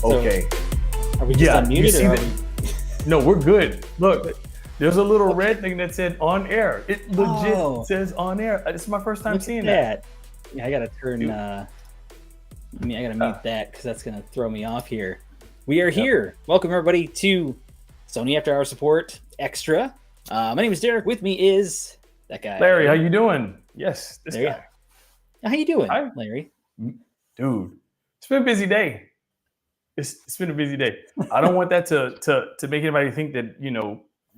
Okay. Are we just unmuted or are we? No, we're good. Look, there's a little red thing that said on air. It legit says on air. It's my first time seeing that. Yeah, I gotta turn. I gotta mute that because that's gonna throw me off here. We are here. Welcome everybody to Sony After Hour Support Extra. My name is Derek. With me is that guy. Larry, how you doing? Yes, this there guy. How you doing, Larry? Dude, it's been a busy day. It's been a busy day. I don't want that to make anybody think that,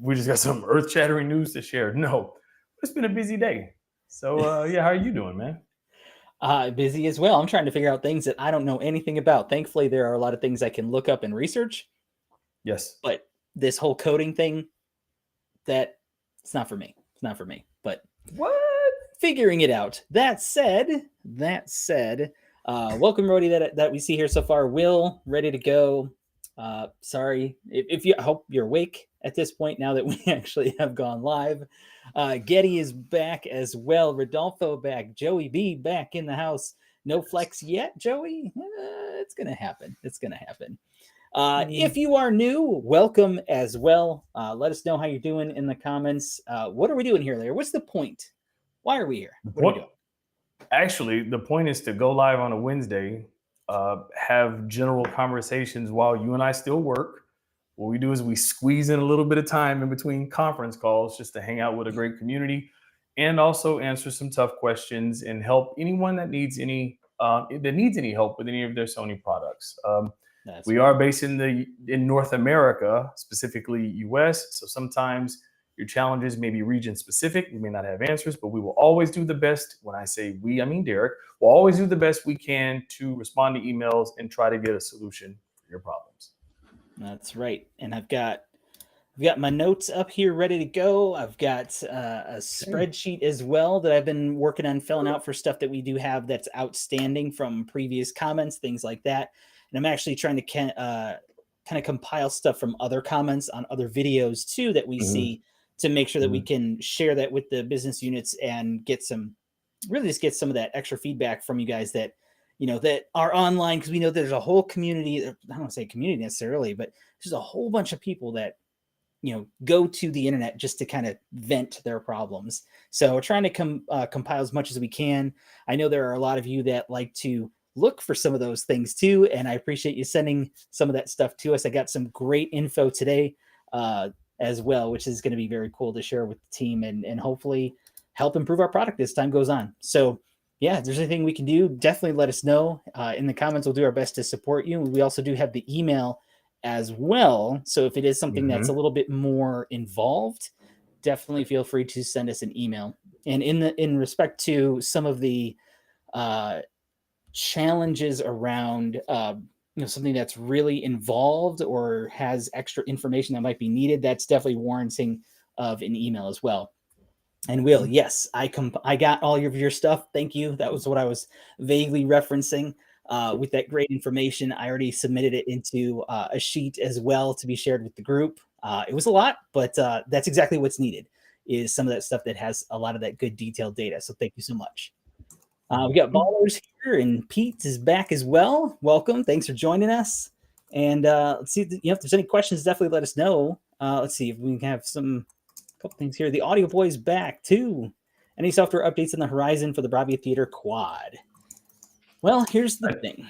we just got some earth-shattering news to share. No, it's been a busy day. So, how are you doing, man? Busy as well. I'm trying to figure out things that I don't know anything about. Thankfully, there are a lot of things I can look up and research. Yes. But this whole coding thing, it's not for me. It's not for me. But what? Figuring it out. That said, welcome everybody that we see here so far. Will, ready to go. Sorry if you, I hope you're awake at this point now that we actually have gone live. Getty is back as well. Rodolfo back. Joey B back in the house. No flex yet, Joey. It's gonna happen. If you are new, welcome as well. Let us know how you're doing in the comments. What are we doing here, Larry? What's the point? Why are we here? What are we doing? Actually, the point is to go live on a Wednesday, have general conversations while you and I still work. What we do is we squeeze in a little bit of time in between conference calls just to hang out with a great community and also answer some tough questions and help anyone that needs any help with any of their Sony products. We are based in North America, specifically US. So sometimes your challenges may be region specific. We may not have answers, but we will always do the best. When I say we, I mean Derek. We'll always do the best we can to respond to emails and try to get a solution for your problems. That's right. And I've got my notes up here ready to go. I've got a spreadsheet as well that I've been working on filling out for stuff that we do have that's outstanding from previous comments, things like that. And I'm actually trying to kind of compile stuff from other comments on other videos too that we see to make sure that we can share that with the business units and get some of that extra feedback from you guys that that are online, because we know there's a whole community. I don't want to say community necessarily, but there's a whole bunch of people that go to the internet just to kind of vent their problems. So we're trying to compile as much as we can. I know there are a lot of you that like to look for some of those things too, and I appreciate you sending some of that stuff to us. I got some great info today as well, which is going to be very cool to share with the team and hopefully help improve our product as time goes on. So yeah, if there's anything we can do, definitely let us know in the comments. We'll do our best to support you. We also do have the email as well. So if it is something that's a little bit more involved, definitely feel free to send us an email. And in respect to some of the challenges around something that's really involved or has extra information that might be needed, that's definitely warranting of an email as well. And Will, yes, I got all of your stuff. Thank you. That was what I was vaguely referencing with that great information. I already submitted it into a sheet as well to be shared with the group. It was a lot, but that's exactly what's needed, is some of that stuff that has a lot of that good detailed data. So thank you so much. We got Ballers here, and Pete is back as well. Welcome. Thanks for joining us. And let's see if there's any questions, definitely let us know. Let's see if we can have couple things here. The Audio Boy's back too. Any software updates on the horizon for the Bravia Theater Quad? Well, here's the thing.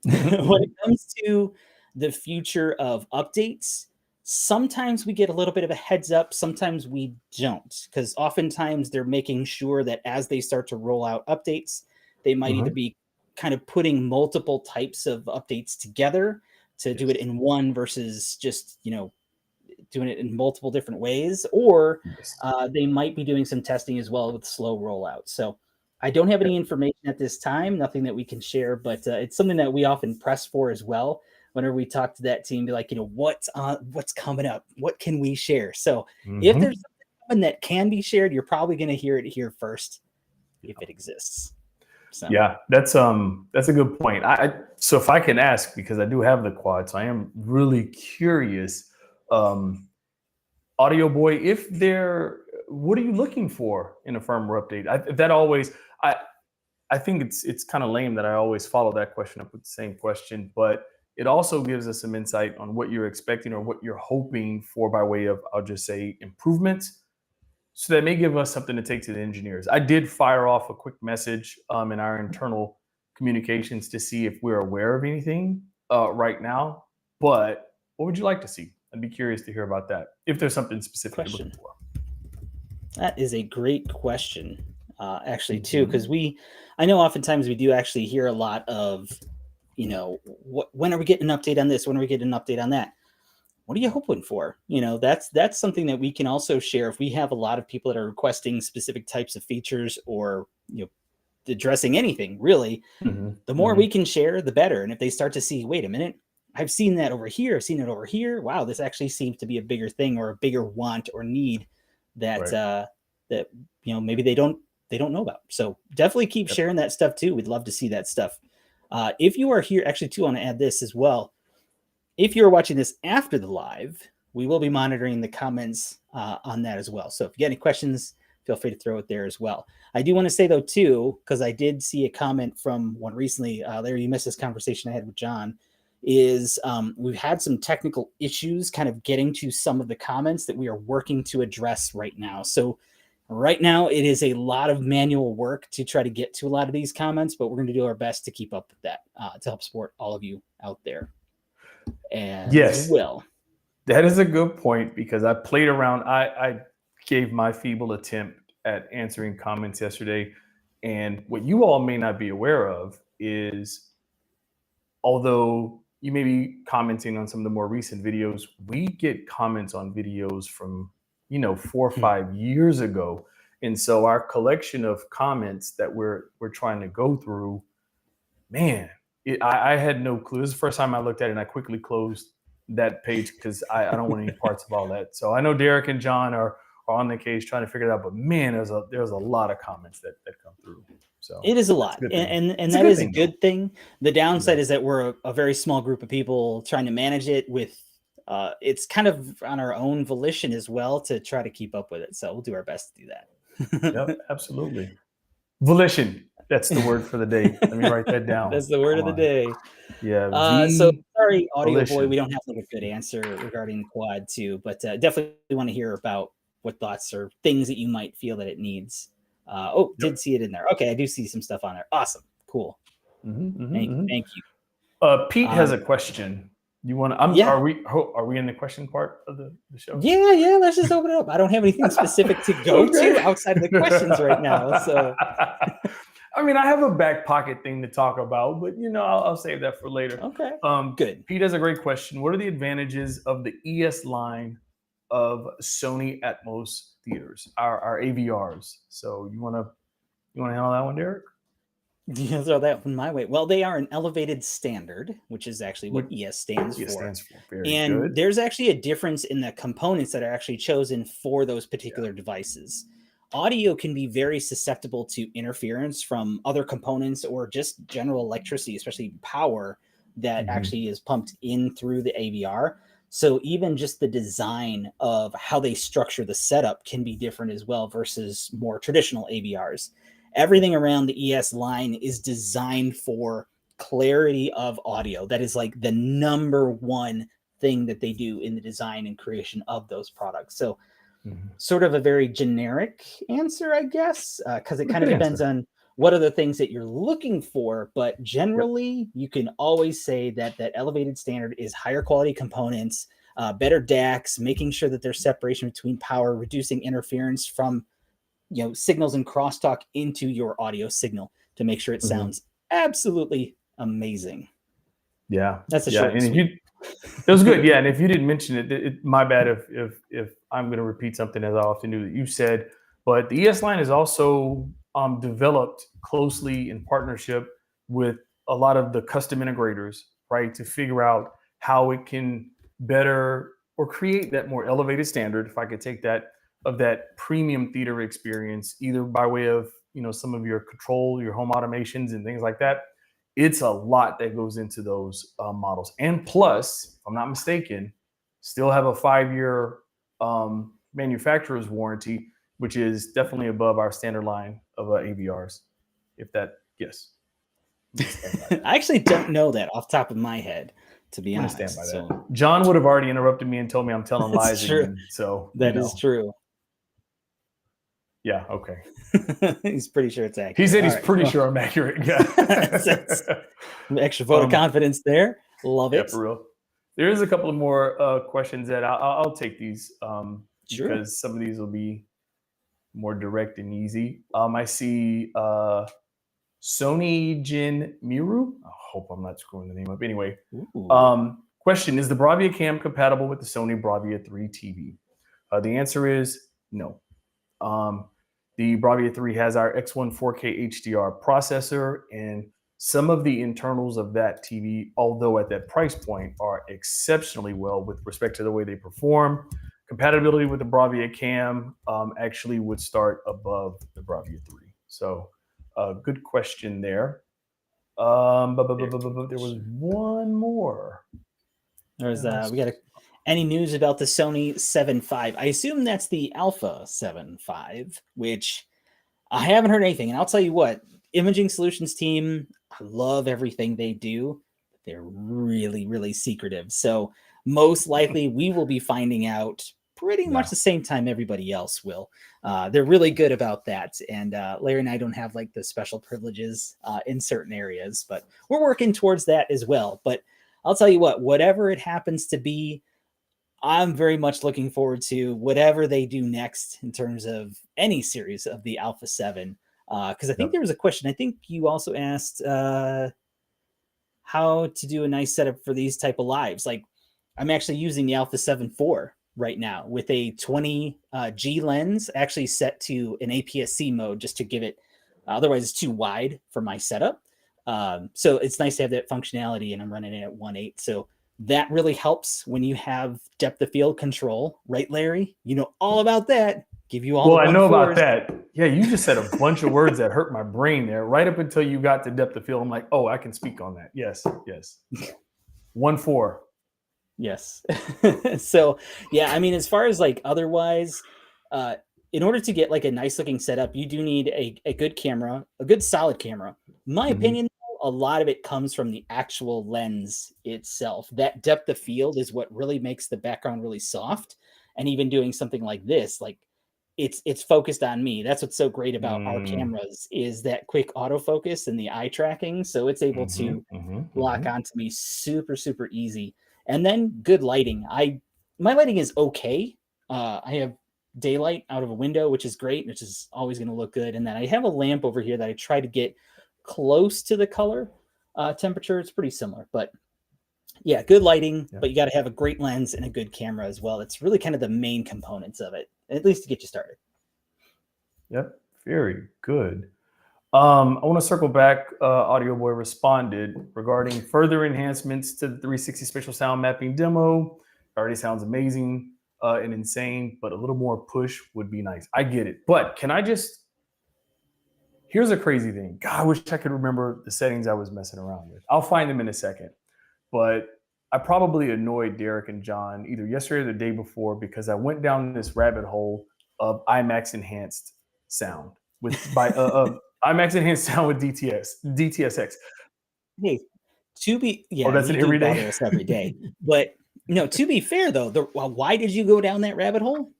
When it comes to the future of updates, sometimes we get a little bit of a heads up, sometimes we don't, because oftentimes they're making sure that as they start to roll out updates, they might either be kind of putting multiple types of updates together to do it in one versus just, doing it in multiple different ways, or they might be doing some testing as well with slow rollout. So I don't have any information at this time, nothing that we can share, but it's something that we often press for as well. Whenever we talk to that team, be like, what's coming up? What can we share? So if there's something that can be shared, you're probably going to hear it here first if it exists. So. Yeah, that's a good point. So if I can ask, because I do have the quad, so I am really curious. Audio Boy, what are you looking for in a firmware update? I think it's kind of lame that I always follow that question up with the same question, but it also gives us some insight on what you're expecting or what you're hoping for by way of, I'll just say, improvements. So that may give us something to take to the engineers. I did fire off a quick message in our internal communications to see if we're aware of anything right now. But what would you like to see? I'd be curious to hear about that. If there's something specific you're looking for. That is a great question, actually, too, because I know oftentimes we do actually hear a lot of, when are we getting an update on this? When are we getting an update on that? What are you hoping for? That's something that we can also share if we have a lot of people that are requesting specific types of features or, addressing anything really. The more we can share, the better. And if they start to see, wait a minute, I've seen that over here. I've seen it over here. Wow, this actually seems to be a bigger thing or a bigger want or need that maybe they don't know about. So definitely keep sharing that stuff too. We'd love to see that stuff. If you are here, actually too, I want to add this as well. If you're watching this after the live, we will be monitoring the comments on that as well. So if you get any questions, feel free to throw it there as well. I do want to say though too, because I did see a comment from one recently, Larry, you missed this conversation I had with John, is we've had some technical issues kind of getting to some of the comments that we are working to address right now. So right now it is a lot of manual work to try to get to a lot of these comments, but we're going to do our best to keep up with that to help support all of you out there. And yes, Will. That is a good point because I played around. I gave my feeble attempt at answering comments yesterday. And what you all may not be aware of is, although you may be commenting on some of the more recent videos, we get comments on videos from, 4 or 5 years ago. And so our collection of comments that we're trying to go through, man, I had no clue. This is the first time I looked at it and I quickly closed that page because I don't want any parts of all that. So I know Derek and John are on the case trying to figure it out, but man, there's a lot of comments that come through. So it is a lot, and that is a good thing. The downside is that we're a very small group of people trying to manage it with, it's kind of on our own volition as well to try to keep up with it. So we'll do our best to do that. Yep, absolutely. Volition. That's the word for the day. Let me write that down. That's the word of the day. Yeah. So sorry, Audio volition. Boy, we don't have like a good answer regarding Quad 2, but definitely want to hear about what thoughts or things that you might feel that it needs. Did see it in there. Okay, I do see some stuff on there. Awesome, cool. Thank you. Pete has a question. You want to? Are we in the question part of the show? Yeah. Let's just open it up. I don't have anything specific to go to outside of the questions right now. So, I mean, I have a back pocket thing to talk about, but I'll save that for later. Okay. Good. Pete has a great question. What are the advantages of the ES line of Sony Atmos theaters, our AVRs? So you want to handle that one, Derek? You throw that one my way. Well, they are an elevated standard, which is actually what ES stands for. Very good. There's actually a difference in the components that are actually chosen for those particular devices. Audio can be very susceptible to interference from other components or just general electricity, especially power that actually is pumped in through the AVR. So even just the design of how they structure the setup can be different as well versus more traditional AVRs. Everything around the ES line is designed for clarity of audio. That is like the number one thing that they do in the design and creation of those products. So sort of a very generic answer, I guess, because it kind of depends on what are the things that you're looking for. But generally, you can always say that elevated standard is higher quality components, better DACs, making sure that there's separation between power, reducing interference from signals and crosstalk into your audio signal to make sure it sounds absolutely amazing. Yeah, that's a short. It was good. Yeah, and if you didn't mention it, my bad if I'm going to repeat something as I often do that you said. But the ES line is also developed closely in partnership with a lot of the custom integrators, right, to figure out how it can better or create that more elevated standard, if I could take that, of that premium theater experience, either by way of some of your control, your home automations and things like that. It's a lot that goes into those models. And plus, if I'm not mistaken, still have a 5-year manufacturer's warranty, which is definitely above our standard line of AVRs. If that, yes. I actually don't know that off the top of my head. to be I'm gonna stand honest. by that. So John would have already interrupted me and told me I'm telling that's lies true. again. So That is true. Yeah. Okay. He's pretty sure it's accurate. He said All he's right. pretty Well, sure I'm accurate. Yeah. that's an extra vote of confidence there. Love Yeah, it. for real. There is a couple of more questions that I'll take these Sure. because some of these will be more direct and easy. I see Sony Jin Miru. I hope I'm not screwing the name up. Anyway, Ooh. question: is the Bravia Cam compatible with the Sony Bravia 3 TV? The answer is no. The Bravia 3 has our X1 4K HDR processor, and some of the internals of that TV, although at that price point, are exceptionally well with respect to the way they perform. Compatibility with the Bravia Cam actually would start above the Bravia 3. So, good question there. But there was one more. There's any news about the Sony 7.5? I assume that's the Alpha 7.5, which I haven't heard anything. And I'll tell you what, Imaging Solutions team, I love everything they do. But they're really, really secretive. So most likely we will be finding out pretty much the same time everybody else will. They're really good about that. And Larry and I don't have like the special privileges in certain areas, but we're working towards that as well. But I'll tell you what, whatever it happens to be, I'm very much looking forward to whatever they do next in terms of any series of the Alpha 7. Because I think there was a question. I think you also asked how to do a nice setup for these type of lives. Like I'm actually using the Alpha 7 IV right now with a 20 G lens, actually set to an APS-C mode just to give it. Otherwise, it's too wide for my setup. So it's nice to have that functionality, and I'm running it at 1.8. So that really helps when you have depth of field control, right, Larry? You know all about that. Give you all. Well, the I know about 1.4s. that. Yeah, you just said a bunch of words that hurt my brain there. Right up until you got to depth of field, I'm like, oh, I can speak on that. Yes. 1.4. Yes. So yeah, I mean, as far as like otherwise, in order to get like a nice looking setup, you do need a good camera, a good solid camera. My opinion, a lot of it comes from the actual lens itself. That depth of field is what really makes the background really soft. And even doing something like this, like it's focused on me. That's what's so great about our cameras is that quick autofocus and the eye tracking. So it's able to lock onto me super, super easy. And then good lighting. My lighting is okay. I have daylight out of a window, which is great, which is always going to look good. And then I have a lamp over here that I try to get close to the color temperature. It's pretty similar, but yeah, good lighting, but you got to have a great lens and a good camera as well. It's really kind of the main components of it, at least to get you started. Yep, very good. I want to circle back. Audio Boy responded regarding further enhancements to the 360 spatial sound mapping demo. It already sounds amazing and insane, but a little more push would be nice. I get it. But can I just, here's a crazy thing. God, I wish I could remember the settings I was messing around with. I'll find them in a second. But I probably annoyed Derek and John either yesterday or the day before because I went down this rabbit hole of IMAX enhanced sound with IMAX enhanced sound with DTSX. Hey, That's an everyday. Bother us every day. But to be fair though, why did you go down that rabbit hole?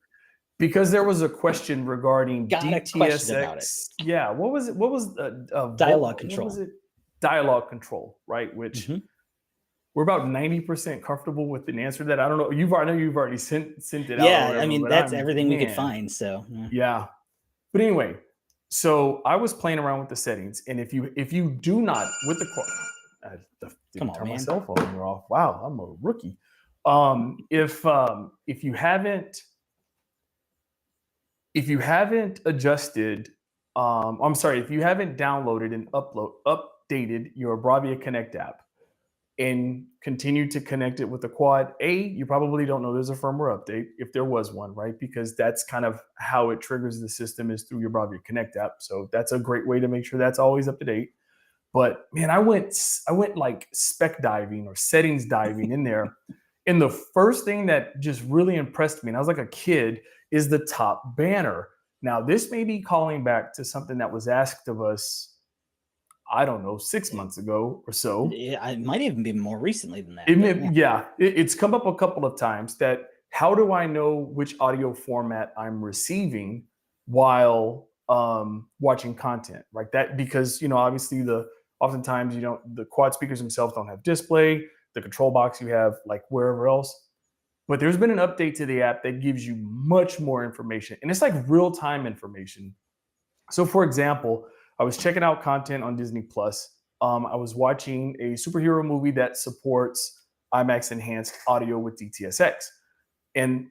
Because there was a question regarding DTSX. About it. Yeah, what was it? What was dialogue control? What was it? Dialogue control, right? Which we're about 90% comfortable with an answer that I don't know. I know you've already sent it out. Yeah, I mean that's everything we could find. So yeah. But anyway, so I was playing around with the settings, and if you do not with the come on, turn man. my cell phone off. Wow, I'm a rookie. If you haven't adjusted, I'm sorry, if you haven't downloaded and updated your Bravia Connect app and continue to connect it with the quad, you probably don't know there's a firmware update if there was one, right? Because that's kind of how it triggers the system is through your Bravia Connect app. So that's a great way to make sure that's always up to date. But man, I went like spec diving or settings diving in there. And the first thing that just really impressed me, and I was like a kid, is the top banner. Now, this may be calling back to something that was asked of us I don't know, 6 months ago or so. It might even be more recently than that. It's come up a couple of times that how do I know which audio format I'm receiving while watching content like that? Because obviously oftentimes the quad speakers themselves don't have display, the control box you have like wherever else. But there's been an update to the app that gives you much more information, and it's like real time information. So, for example, I was checking out content on Disney Plus. I was watching a superhero movie that supports IMAX enhanced audio with DTSX. And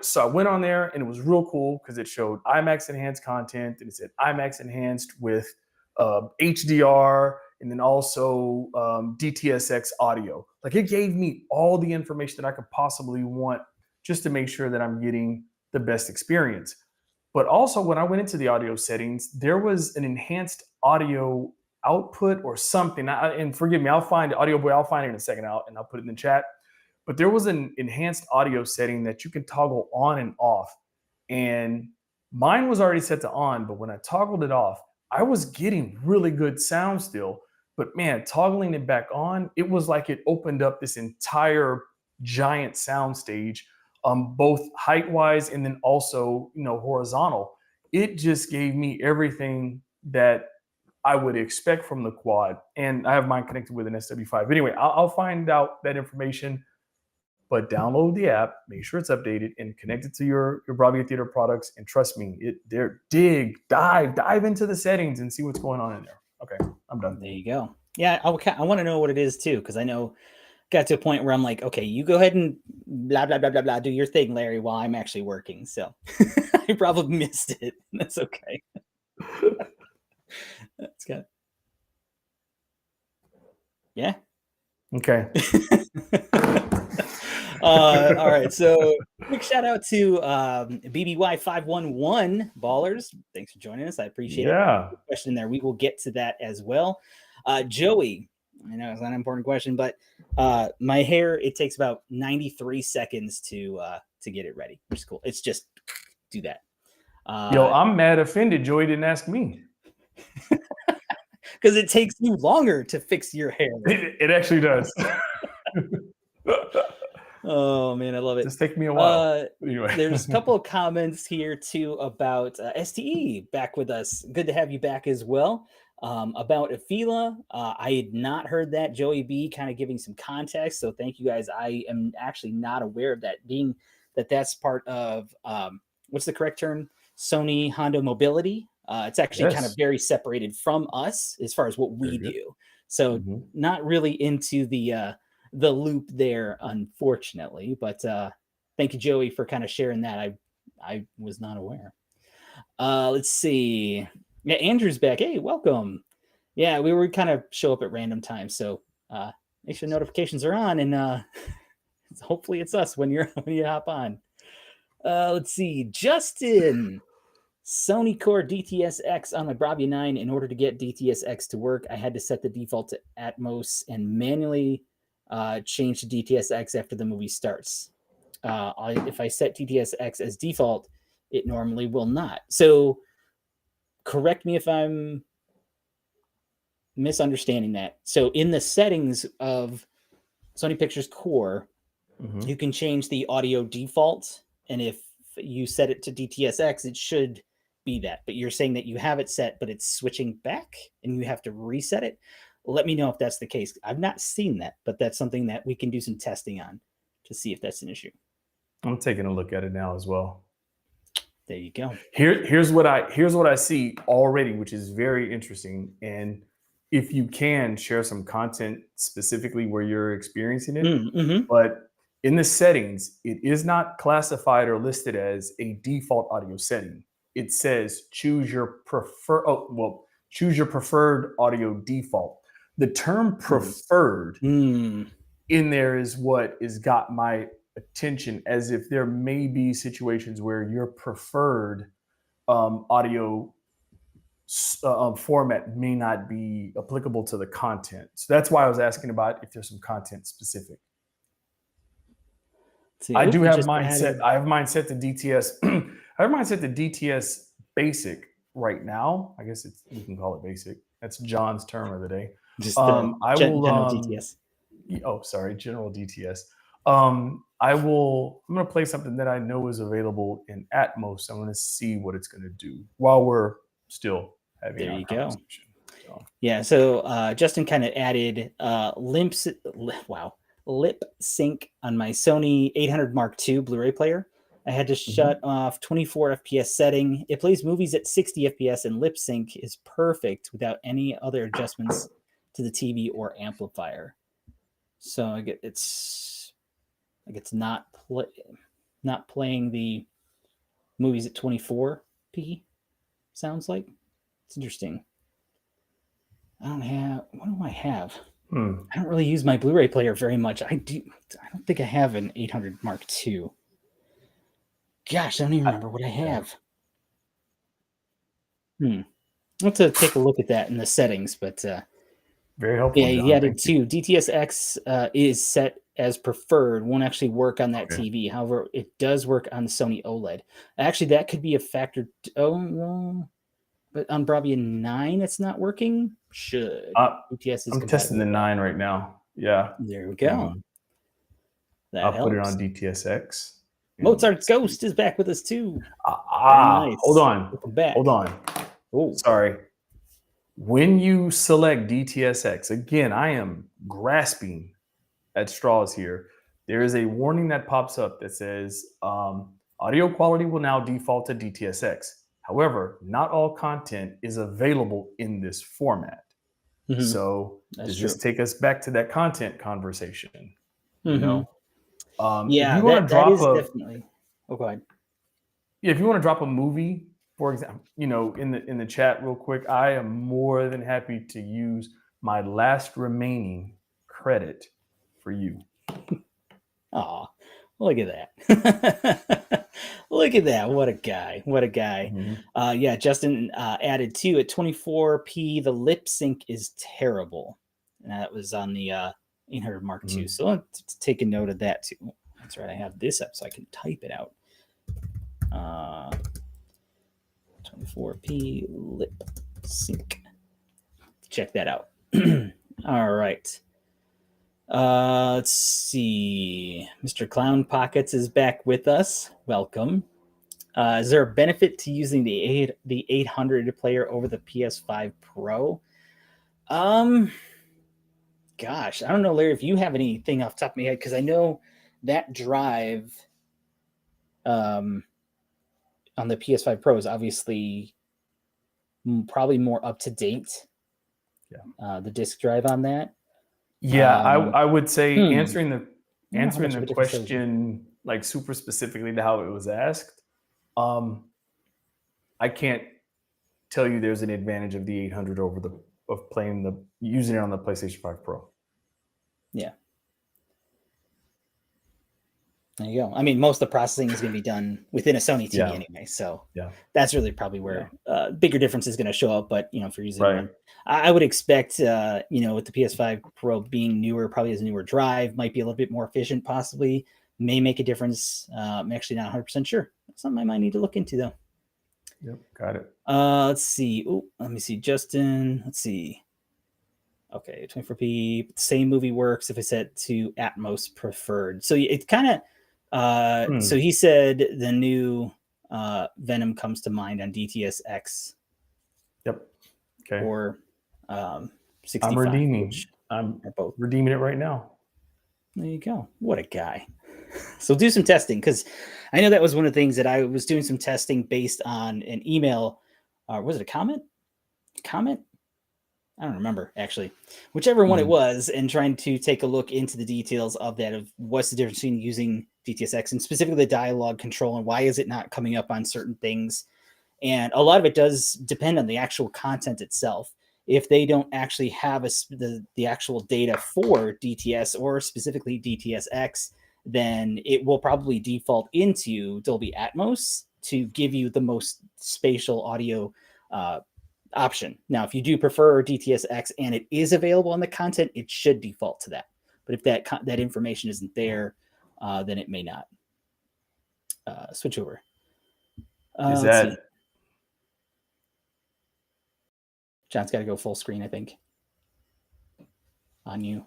so I went on there and it was real cool because it showed IMAX enhanced content and it said IMAX enhanced with HDR and then also DTSX audio. Like it gave me all the information that I could possibly want just to make sure that I'm getting the best experience. But also, when I went into the audio settings, there was an enhanced audio output or something. And forgive me, I'll find Audio Boy. I'll find it in a second out, and I'll put it in the chat. But there was an enhanced audio setting that you can toggle on and off. And mine was already set to on, but when I toggled it off, I was getting really good sound still. But man, toggling it back on, it was like it opened up this entire giant sound stage, both height wise and then also horizontal. It just gave me everything that I would expect from the quad, and I have mine connected with an SW5. Anyway, I'll find out that information. But download the app, make sure it's updated, and connect it to your Bravia Theater products. And trust me, dive into the settings and see what's going on in there. Okay, I'm done. There you go. Yeah, I want to know what it is too, because I know got to a point where I'm like, okay, you go ahead and blah blah blah blah blah, do your thing, Larry, while I'm actually working. So I probably missed it. That's okay. That's good. Yeah. Okay. All right, so quick shout out to BBY511 Ballers. Thanks for joining us. I appreciate it. Question there. We will get to that as well. Joey, I know it's not an important question, but my hair, it takes about 93 seconds to get it ready, which is cool. It's just do that. Yo, I'm mad offended Joey didn't ask me. Because it takes you longer to fix your hair. It actually does. Oh man, I love it. It's take me a while. Anyway. There's a couple of comments here too about STE back with us. Good to have you back as well. About Afila, I had not heard that. Joey B kind of giving some context, so thank you guys. I am actually not aware of that, being that's part of what's the correct term? Sony Honda Mobility. It's actually kind of very separated from us as far as what we do. So not really into the loop there, unfortunately. But thank you, Joey, for kind of sharing that. I was not aware. Let's see. Yeah, Andrew's back. Hey, welcome. Yeah, we were kind of show up at random times, so make sure notifications are on, and hopefully it's us when you hop on. Let's see, Justin. Sony Core DTSX on my Bravia 9. In order to get DTSX to work, I had to set the default to Atmos and manually change to DTSX after the movie starts. If I set DTSX as default, it normally will not. So correct me if I'm misunderstanding that. So in the settings of Sony Pictures Core, you can change the audio default, and if you set it to DTSX, it should be that. But you're saying that you have it set, but it's switching back and you have to reset it. Let me know if that's the case. I've not seen that, but that's something that we can do some testing on to see if that's an issue. I'm taking a look at it now as well. There you go. Here's what I see already, which is very interesting. And if you can share some content specifically where you're experiencing it, but in the settings, it is not classified or listed as a default audio setting. It says choose your preferred audio default. The term preferred in there is what has got my attention, as if there may be situations where your preferred audio format may not be applicable to the content. So that's why I was asking about if there's some content specific. I do have mine set. I have mine set to DTS. I have mine set to DTS basic, right now. I guess we can call it basic. That's John's term of the day. Just the I will general DTS. Oh, sorry, general DTS. I'm going to play something that I know is available in Atmos. I'm going to see what it's going to do while we're still having There our you go. conversation. So, Yeah, so Justin kind of added lip sync on my Sony 800 Mark II Blu-ray player. I had to shut off 24 FPS setting. It plays movies at 60 FPS, and lip sync is perfect without any other adjustments to the TV or amplifier. So it's not playing the movies at 24p. Sounds like it's interesting. What do I have? I don't really use my Blu-ray player very much. I don't think I have an 800 Mark II. Gosh, I don't even remember what I have. I'll have to take a look at that in the settings, but very helpful. yeah, John. he added two. DTSX is set as preferred. Won't actually work on that TV. However, it does work on the Sony OLED. Actually, that could be a factor. But on Bravia 9, it's not working. Should DTS is I'm testing the 9 right now. Yeah. There we go. I'll put it on DTSX. Mozart's Ghost is back with us too. Nice. Hold on. Welcome back. Hold on. Oh, sorry. When you select DTSX, again, I am grasping at straws here. There is a warning that pops up that says audio quality will now default to DTSX. However, not all content is available in this format. So does this take us back to that content conversation? You know? Yeah, if you want to drop definitely. Oh, go ahead. Yeah, if you want to drop a movie, for example, in the chat real quick, I am more than happy to use my last remaining credit for you. Aw, look at that. Look at that. What a guy. What a guy. Yeah, Justin added too at 24p, the lip sync is terrible. And that was on the 800 Mark II. So let's take a note of that too. That's right. I have this up so I can type it out. 24p lip sync. Check that out. All right. Let's see. Mr. Clown Pockets is back with us. Welcome. Is there a benefit to using the 800 player over the PS5 Pro? Gosh, I don't know, Larry, if you have anything off the top of my head, because I know that drive on the PS5 Pro is obviously probably more up to date. Yeah. The disk drive on that. Yeah, I would say answering the question like super specifically to how it was asked. I can't tell you there's an advantage of the 800 over using it on the PlayStation 5 Pro. Yeah. There you go. I mean, most of the processing is going to be done within a Sony TV anyway. So that's really probably where bigger difference is going to show up. But, if you're using one, I would expect, with the PS5 Pro being newer, probably has a newer drive, might be a little bit more efficient, possibly may make a difference. I'm actually not 100% sure. That's something I might need to look into, though. Yep, got it. Let's see. Let me see. Justin, let's see. Okay, 24p, same movie works if I set to Atmos preferred. So it kind of, so he said the new Venom comes to mind on DTSX. Yep. Okay. Or 65. I'm redeeming it right now. There you go. What a guy. So do some testing, because I know that was one of the things that I was doing some testing based on an email. Was it a comment? I don't remember, actually. Whichever one it was, and trying to take a look into the details of that, of what's the difference between using DTSX and specifically the dialogue control, and why is it not coming up on certain things. And a lot of it does depend on the actual content itself. If they don't actually have the actual data for DTS or specifically DTSX, then it will probably default into Dolby Atmos to give you the most spatial audio option. Now, if you do prefer DTSX and it is available on the content, it should default to that. But if that information isn't there, then it may not. Switch over. Is that John's got to go full screen, I think. On you.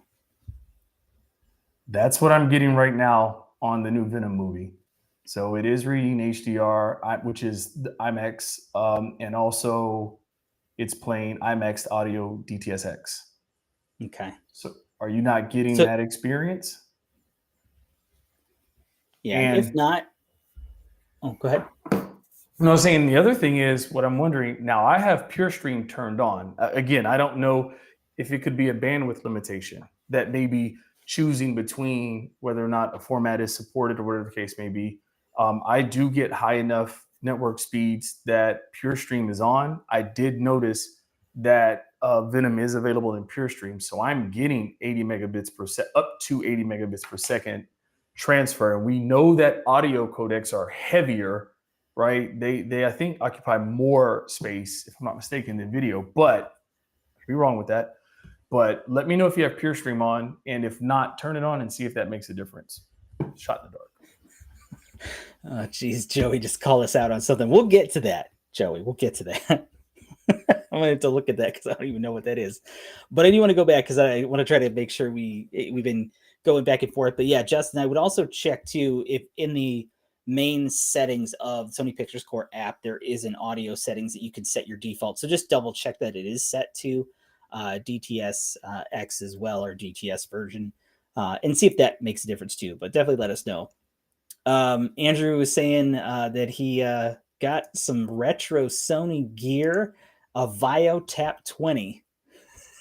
That's what I'm getting right now on the new Venom movie. So it is reading HDR, which is the IMAX, and also it's playing IMAX audio DTSX. Okay. So are you not getting So- that experience? Yeah. And If not, oh, go ahead. No, I was saying the other thing is what I'm wondering now. I have Pure Stream turned on. Again, I don't know if it could be a bandwidth limitation that maybe choosing between whether or not a format is supported or whatever the case may be. I do get high enough network speeds that Pure Stream is on. I did notice that Venom is available in Pure Stream, so I'm getting 80 megabits per second, up to 80 megabits per second transfer. And we know that audio codecs are heavier, right? They I think occupy more space, if I'm not mistaken, than video, but I could be wrong with that. But let me know if you have Pure Stream on, and if not, turn it on and see if that makes a difference. Shot in the dark. Oh, geez, Joey, just call us out on something. We'll get to that, Joey. We'll get to that. I'm gonna have to look at that because I don't even know what that is. But I do want to go back because I want to try to make sure we've been going back and forth. But yeah, Justin, I would also check too if in the main settings of Sony Pictures Core app there is an audio settings that you can set your default. So just double check that it is set to DTS X as well, or DTS version, and see if that makes a difference too. But definitely let us know. Andrew was saying that he got some retro Sony gear, a Vio Tap 20.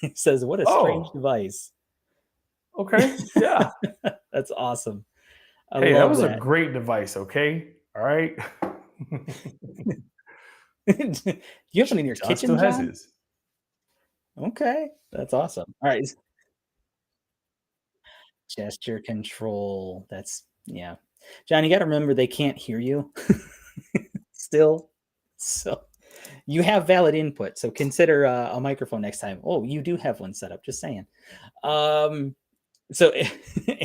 He says, what a strange device. Okay. Yeah. That's awesome. Hey, that was a great device. Okay. All right. You have one in your kitchen, still has John? his. Okay. That's awesome. All right. Gesture control. That's, yeah. John, you got to remember they can't hear you still. So you have valid input. So consider a microphone next time. Oh, you do have one set up. Just saying. So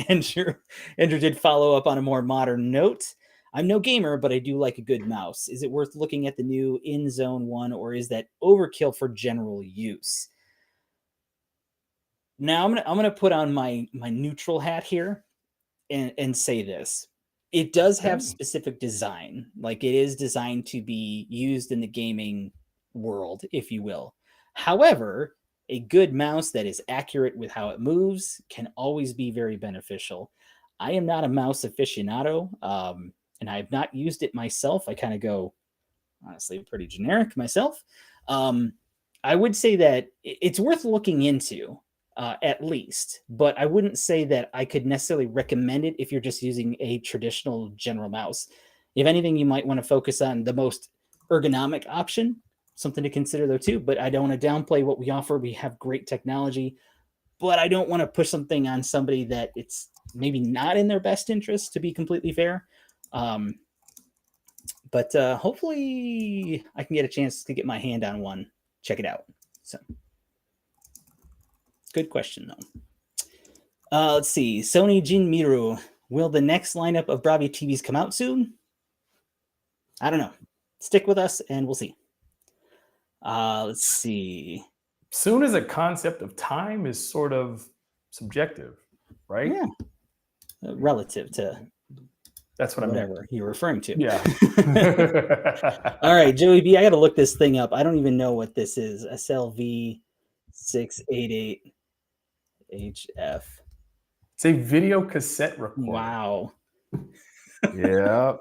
Andrew did follow up on a more modern note. I'm no gamer, but I do like a good mouse. Is it worth looking at the new InZone one, or is that overkill for general use? Now I'm gonna put on my neutral hat here and say this. It does have specific design. Like, it is designed to be used in the gaming world, if you will. However, a good mouse that is accurate with how it moves can always be very beneficial. I am not a mouse aficionado, and I have not used it myself. I kind of go, honestly, pretty generic myself. I would say that it's worth looking into. At least, but I wouldn't say that I could necessarily recommend it if you're just using a traditional general mouse. If anything, you might want to focus on the most ergonomic option, something to consider though too, but I don't want to downplay what we offer. We have great technology, but I don't want to push something on somebody that it's maybe not in their best interest, to be completely fair. But hopefully I can get a chance to get my hand on one, check it out. So good question, though. Let's see. Sony Jinmiru. Will the next lineup of Bravia TVs come out soon? I don't know. Stick with us and we'll see. Let's see. Soon as a concept of time is sort of subjective, right? Yeah. Relative to that's what whatever you're referring to. Yeah. All right, Joey B, I got to look this thing up. I don't even know what this is. SLV 688 HF. It's a video cassette recorder. Wow. Yeah.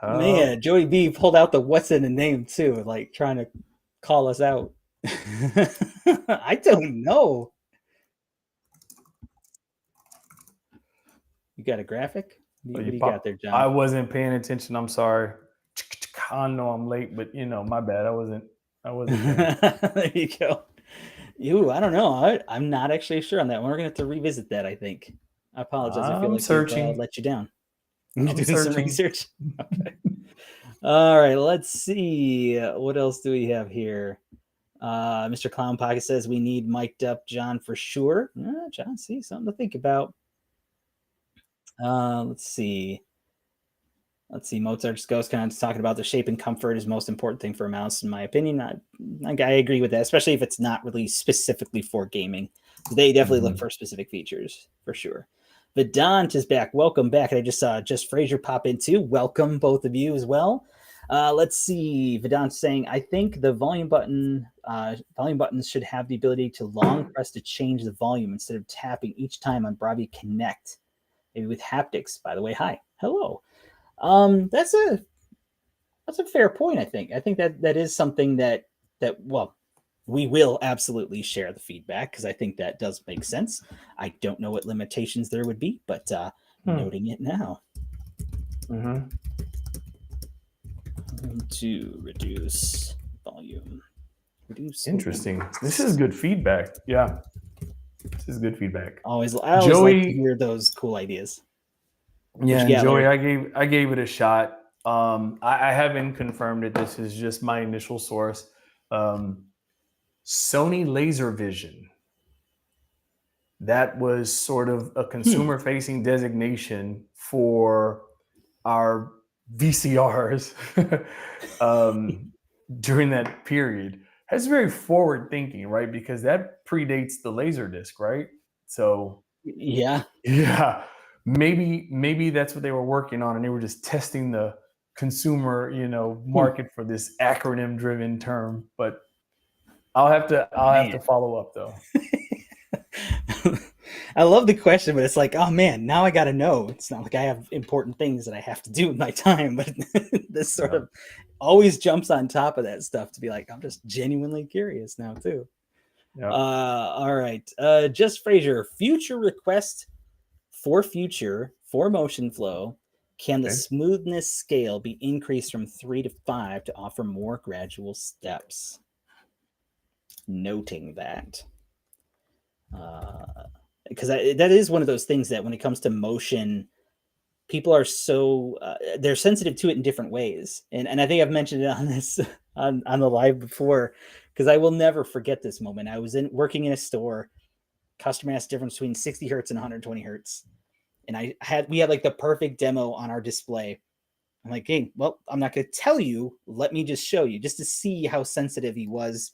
Man, Joey B pulled out the what's in the name too, like trying to call us out. I don't know. You got a graphic? What do you got there, John? I wasn't paying attention. I'm sorry. I know I'm late, but my bad. I wasn't. There you go. I don't know. I'm not actually sure on that one. We're gonna have to revisit that, I think. I apologize. I feel like I've let you down. You're doing some research. Okay. All right. Let's see. What else do we have here? Mr. Clown Pocket says we need mic'd up John for sure. John, see, something to think about. Let's see. Let's see. Mozart's Ghost kind of talking about the shape and comfort is most important thing for a mouse, in my opinion. I agree with that, especially if it's not really specifically for gaming. They definitely look for specific features for sure. Vedant is back. Welcome back. And I just saw Just Fraser pop in too. Welcome, both of you as well. Let's see. Vedant saying, I think the volume buttons should have the ability to long press to change the volume instead of tapping each time on Bravia Connect. Maybe with haptics. By the way, hi. Hello. That's a fair point. I think that is something that well, we will absolutely share the feedback because I think that does make sense. I don't know what limitations there would be, but noting it now. To reduce volume. Interesting. This is good feedback. Yeah, this is good feedback. I always like to hear those cool ideas. Yeah, Joey, I gave it a shot. I haven't confirmed it. This is just my initial source. Sony LaserVision. That was sort of a consumer-facing designation for our VCRs during that period. That's very forward-thinking, right? Because that predates the Laserdisc, right? So yeah. Maybe that's what they were working on, and they were just testing the consumer, market for this acronym-driven term. But I'll have to follow up though. I love the question, but it's like, oh man, now I got to know. It's not like I have important things that I have to do with my time, but this sort of always jumps on top of that stuff to be like, I'm just genuinely curious now too. Yep. All right. Just Fraser, future request for future for motion flow. Can the smoothness scale be increased from 3 to 5 to offer more gradual steps? Noting that. Because that is one of those things that when it comes to motion, people are so they're sensitive to it in different ways. And I think I've mentioned it on this on the live before, because I will never forget this moment. I was working in a store. Customer asked the difference between 60 hertz and 120 hertz. And we had like the perfect demo on our display. I'm like, hey, well, I'm not going to tell you. Let me just show you just to see how sensitive he was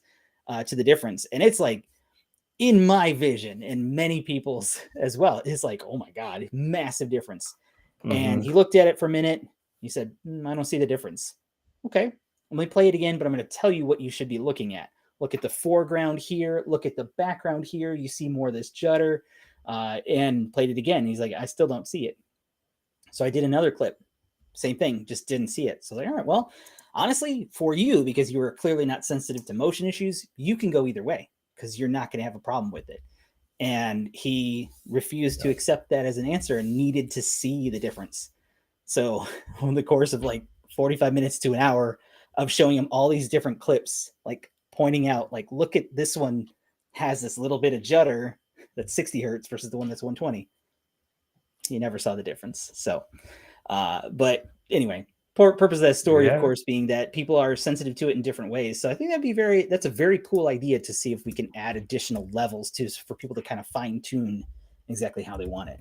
to the difference. And it's like, in my vision and many people's as well, it's like, oh my God, massive difference. And he looked at it for a minute. He said, I don't see the difference. Okay, let me play it again, but I'm going to tell you what you should be looking at. Look at the foreground here. Look at the background here. You see more of this judder. And played it again. He's like, I still don't see it. So I did another clip. Same thing, just didn't see it. So like, all right, well, honestly, for you, because you were clearly not sensitive to motion issues, you can go either way because you're not going to have a problem with it. And he refused to accept that as an answer and needed to see the difference. So over the course of like 45 minutes to an hour of showing him all these different clips, like pointing out, like, look at this one has this little bit of judder that's 60 hertz versus the one that's 120. You never saw the difference. So, but anyway, purpose of that story, of course, being that people are sensitive to it in different ways. So I think that's a very cool idea to see if we can add additional levels for people to kind of fine tune exactly how they want it.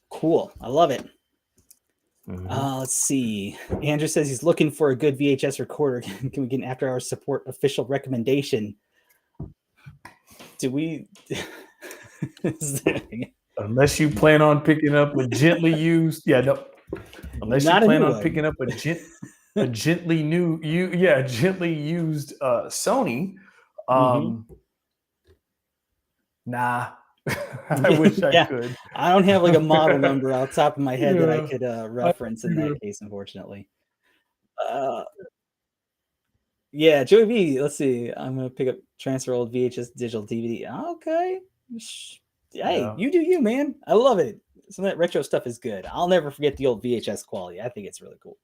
Cool. I love it. Let's see. Andrew says he's looking for a good VHS recorder. Can we get an after hours support official recommendation? Do we? Unless you plan on picking up a gently used, unless you plan on picking up a gently used Sony. Nah, I wish I could. I don't have like a model number off the top of my head that I could reference in that case, unfortunately. Yeah, Joey V, let's see. I'm going to pick up transfer old VHS digital DVD. Okay. Hey, you do you, man. I love it. Some of that retro stuff is good. I'll never forget the old VHS quality. I think it's really cool.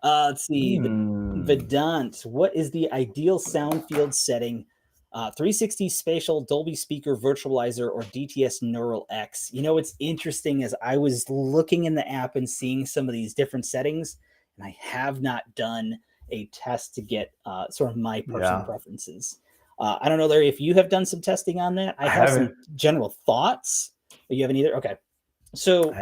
Let's see. Vedant, what is the ideal sound field setting? 360 spatial, Dolby speaker, virtualizer, or DTS Neural X? You know, it's interesting as I was looking in the app and seeing some of these different settings, and I have not done a test to get sort of my personal preferences. I don't know, Larry, if you have done some testing on that. I have some general thoughts, but you haven't either. Okay. So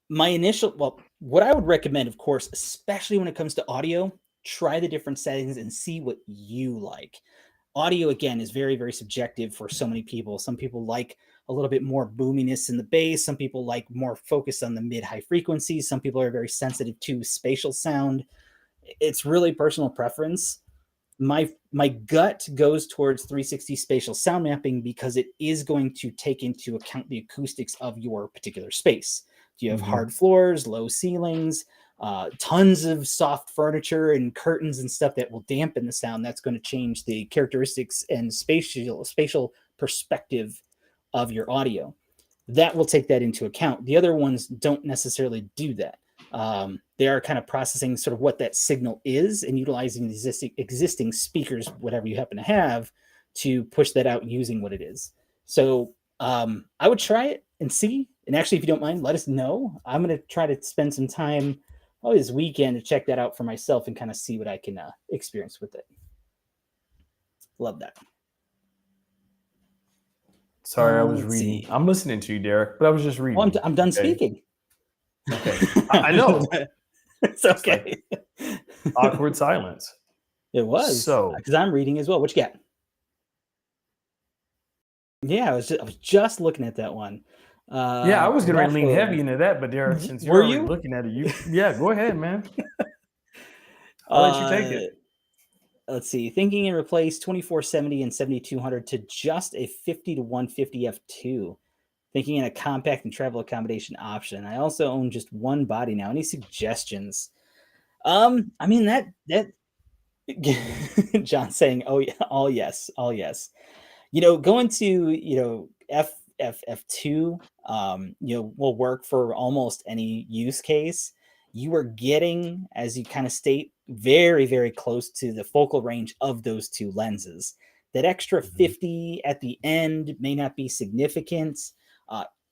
what I would recommend, of course, especially when it comes to audio, try the different settings and see what you like. Audio, again, is very, very subjective for so many people. Some people like a little bit more boominess in the bass. Some people like more focus on the mid-high frequencies. Some people are very sensitive to spatial sound. It's really personal preference. My gut goes towards 360 spatial sound mapping because it is going to take into account the acoustics of your particular space. Do you have hard floors, low ceilings, tons of soft furniture and curtains and stuff that will dampen the sound? That's going to change the characteristics and spatial perspective of your audio. That will take that into account. The other ones don't necessarily do that. They are kind of processing sort of what that signal is and utilizing the existing speakers, whatever you happen to have, to push that out using what it is. So I would try it and see. And actually, if you don't mind, let us know. I'm going to try to spend some time this weekend to check that out for myself and kind of see what I can experience with it. Love that. Sorry, I was reading. I'm listening to you, Derek, but I was just reading. Well, I'm done speaking. Okay. I know. It's okay. Like awkward silence. It was. So, because I'm reading as well. What you got? Yeah, I was just looking at that one. Yeah, I was going to lean heavy into that, but Derek, since you're already looking at it, go ahead, man. I'll let you take it. Let's see. Thinking and replace 2470 and 7200 to just a 50 to 150 f2. Thinking in a compact and travel accommodation option. I also own just one body now. Any suggestions? I mean that John saying, "Oh yeah, all yes." Going to F2 will work for almost any use case. You are getting, as you kind of state, very, very close to the focal range of those two lenses. That extra 50 at the end may not be significant.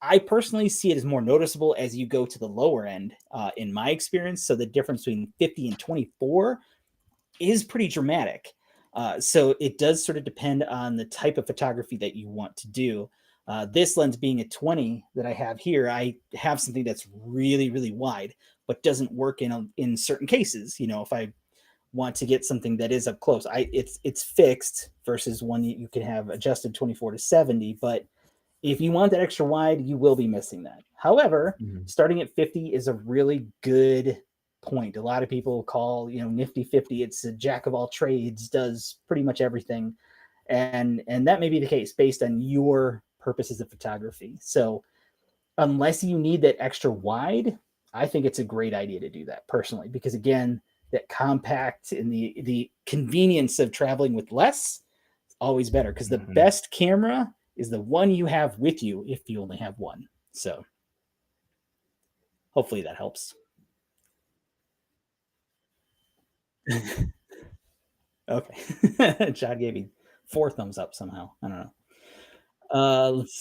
I personally see it as more noticeable as you go to the lower end, in my experience. So the difference between 50 and 24 is pretty dramatic. So it does sort of depend on the type of photography that you want to do. This lens being a 20 that I have here, I have something that's really, really wide, but doesn't work in certain cases. If I want to get something that is up close, it's fixed versus one you can have adjusted 24 to 70, but if you want that extra wide, you will be missing that. However, starting at 50 is a really good point. A lot of people call, nifty 50. It's a jack of all trades, does pretty much everything. And that may be the case based on your purposes of photography. So unless you need that extra wide, I think it's a great idea to do that personally, because again, that compact and the convenience of traveling with less is always better, because the best camera is the one you have with you if you only have one. So hopefully that helps. Okay. John gave me 4 thumbs up somehow. I don't know. Let's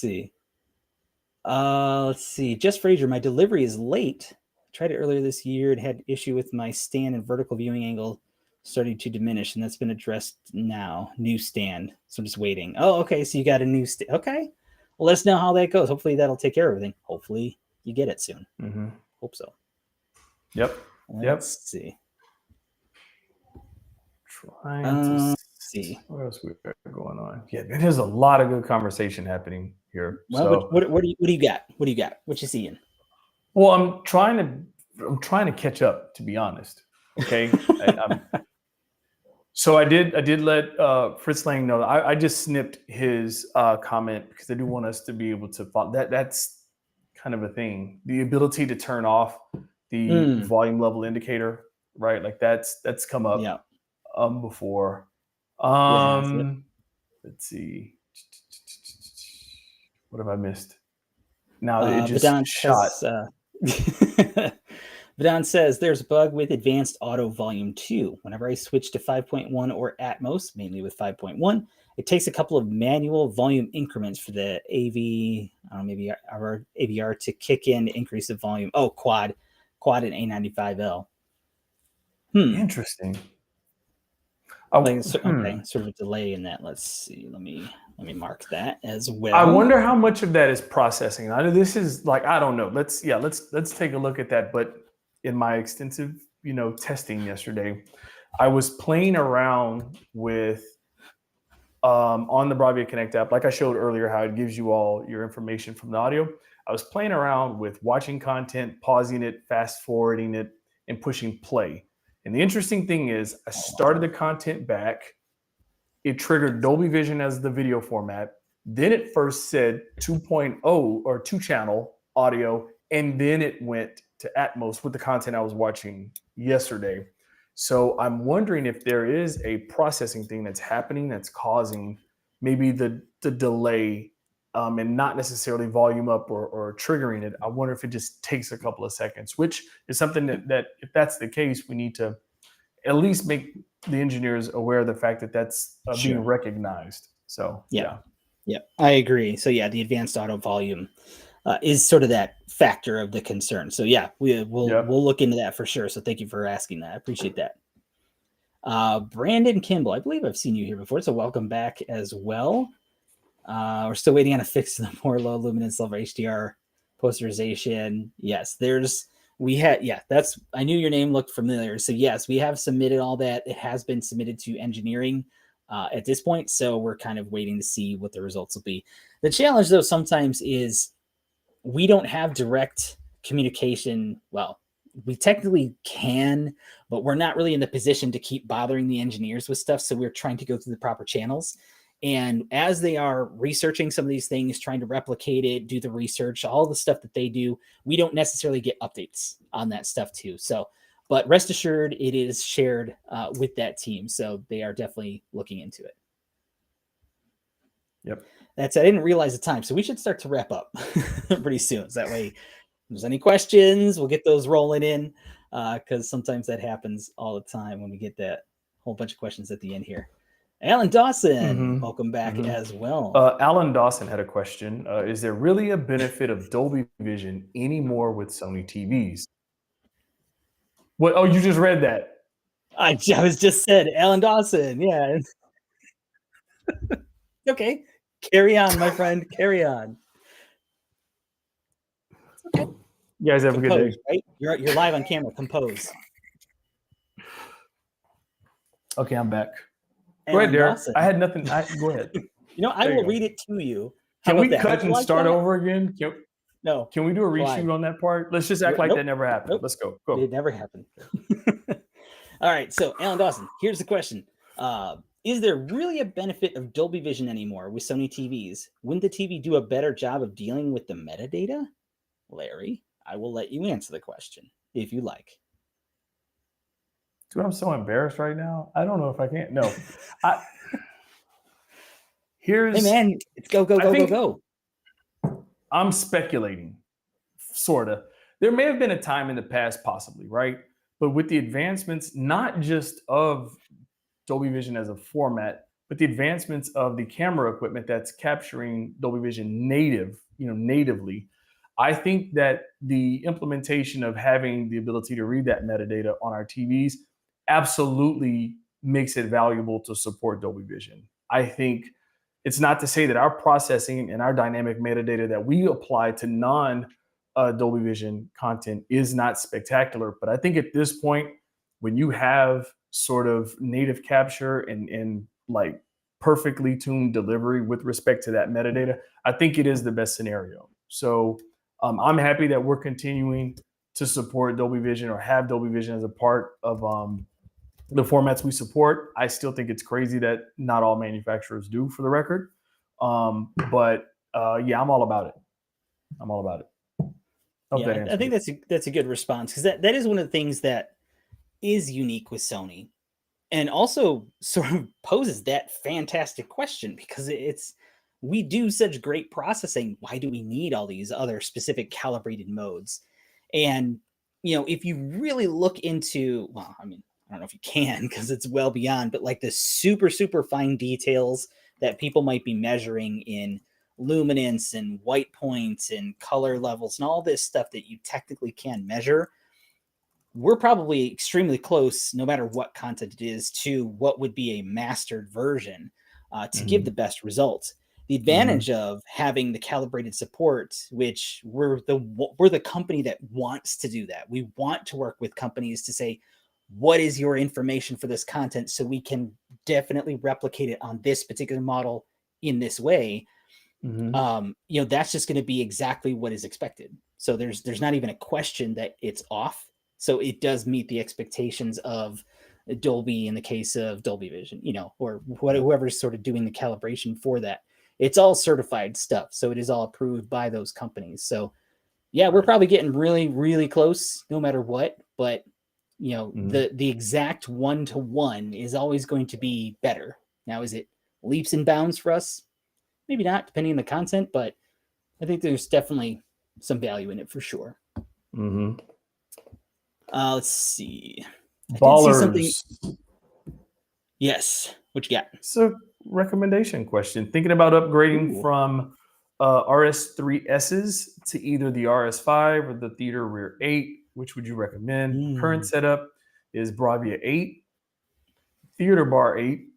see. Just Fraser, my delivery is late. I tried it earlier this year and had issue with my stand and vertical viewing angle starting to diminish, and that's been addressed now. New stand. So I'm just waiting. Oh, okay. So you got a new stand. Okay. Well, let us know how that goes. Hopefully that'll take care of everything. Hopefully you get it soon. Hope so. Yep. Let's see. Trying to see what else we got going on. Yeah, there's a lot of good conversation happening here. Well, so, what do you got? What do you got? What you seeing? Well, I'm trying to catch up, to be honest. Okay. So I did let Fritz Lang know. I just snipped his comment because I do want us to be able to follow that. That's kind of a thing. The ability to turn off the volume level indicator, right? Like that's come up before. Let's see. What have I missed? Now it just shot. Vidon says there's a bug with advanced auto volume 2. Whenever I switch to 5.1 or Atmos, mainly with 5.1, it takes a couple of manual volume increments for the maybe our AVR to kick in to increase the volume. Oh, quad and A95L. Interesting. Like, okay, sort of a delay in that. Let's see. Let me mark that as well. I wonder how much of that is processing. I know this is like, I don't know. Let's take a look at that. But in my extensive, testing yesterday, I was playing around with on the Bravia Connect app, like I showed earlier, how it gives you all your information from the audio. I was playing around with watching content, pausing it, fast forwarding it, and pushing play. And the interesting thing is, I started the content back. It triggered Dolby Vision as the video format. Then it first said 2.0 or 2-channel audio, and then it went to Atmos with the content I was watching yesterday. So I'm wondering if there is a processing thing that's happening that's causing maybe the delay, and not necessarily volume up or triggering it. I wonder if it just takes a couple of seconds, which is something that if that's the case, we need to at least make the engineers aware of the fact that that's being recognized. So yeah, I agree. So yeah, the advanced auto volume is sort of that factor of the concern. So yeah, we'll look into that for sure. So thank you for asking that. I appreciate that. Brandon Kimball, I believe I've seen you here before, so welcome back as well. We're still waiting on a fix to the more low luminance silver HDR posterization. Yes, I knew your name looked familiar. So yes, we have submitted all that. It has been submitted to engineering at this point. So we're kind of waiting to see what the results will be. The challenge though sometimes is we don't have direct communication. Well, we technically can, but we're not really in the position to keep bothering the engineers with stuff. So we're trying to go through the proper channels. And as they are researching some of these things, trying to replicate it, do the research, all the stuff that they do, we don't necessarily get updates on that stuff too. So, but rest assured, it is shared with that team. So they are definitely looking into it. Yep. That's, I didn't realize the time. So we should start to wrap up pretty soon. So that way, if there's any questions, we'll get those rolling in, because sometimes that happens all the time when we get that whole bunch of questions at the end here. Alan Dawson, welcome back as well. Alan Dawson had a question. Is there really a benefit of Dolby Vision anymore with Sony TVs? What? Oh, you just read that. I was just said, Alan Dawson. Yeah. Okay. Carry on, my friend. Carry on. Okay. You guys have a good day. Right? You're live on camera. Compose. Okay, I'm back. Go ahead, Derek. I had nothing. Go ahead. I will read it to you. Can we cut and start over again? No. Can we do a reshoot on that part? Let's just act like that never happened. Let's go. It never happened. All right. So, Alan Dawson, here's the question. Is there really a benefit of Dolby Vision anymore with Sony TVs? Wouldn't the TV do a better job of dealing with the metadata? Larry, I will let you answer the question if you like. Dude, I'm so embarrassed right now. I don't know if I can. No. Hey, man, it's go. I'm speculating, sort of. There may have been a time in the past, possibly, right? But with the advancements, not just of Dolby Vision as a format, but the advancements of the camera equipment that's capturing Dolby Vision natively, I think that the implementation of having the ability to read that metadata on our TVs absolutely makes it valuable to support Dolby Vision. I think it's not to say that our processing and our dynamic metadata that we apply to non-Dolby Vision content is not spectacular, but I think at this point, when you have sort of native capture and like perfectly tuned delivery with respect to that metadata, I think it is the best scenario. So I'm happy that we're continuing to support Dolby Vision or have Dolby Vision as a part of the formats we support. I still think it's crazy that not all manufacturers do, for the record. But I'm all about it. I think that's a good response, because that is one of the things that is unique with Sony, and also sort of poses that fantastic question, because we do such great processing. Why do we need all these other specific calibrated modes? And if you really look into, well, I mean, I don't know if you can, because it's well beyond, but like the super, super fine details that people might be measuring in luminance and white points and color levels and all this stuff that you technically can measure, we're probably extremely close, no matter what content it is, to what would be a mastered version to give the best results. The advantage of having the calibrated support, which we're the company that wants to do that. We want to work with companies to say, what is your information for this content, so we can definitely replicate it on this particular model in this way. That's just going to be exactly what is expected. So there's not even a question that it's off. So it does meet the expectations of Dolby in the case of Dolby Vision, or whoever's sort of doing the calibration for that. It's all certified stuff. So it is all approved by those companies. So yeah, we're probably getting really, really close no matter what. But, the exact 1-to-1 is always going to be better. Now, is it leaps and bounds for us? Maybe not, depending on the content, but I think there's definitely some value in it for sure. Let's see. Ballers. Yes. What you got? It's a recommendation question. Thinking about upgrading from RS3Ss to either the RS5 or the Theater Rear 8. Which would you recommend? Current setup is Bravia 8, Theater Bar 8,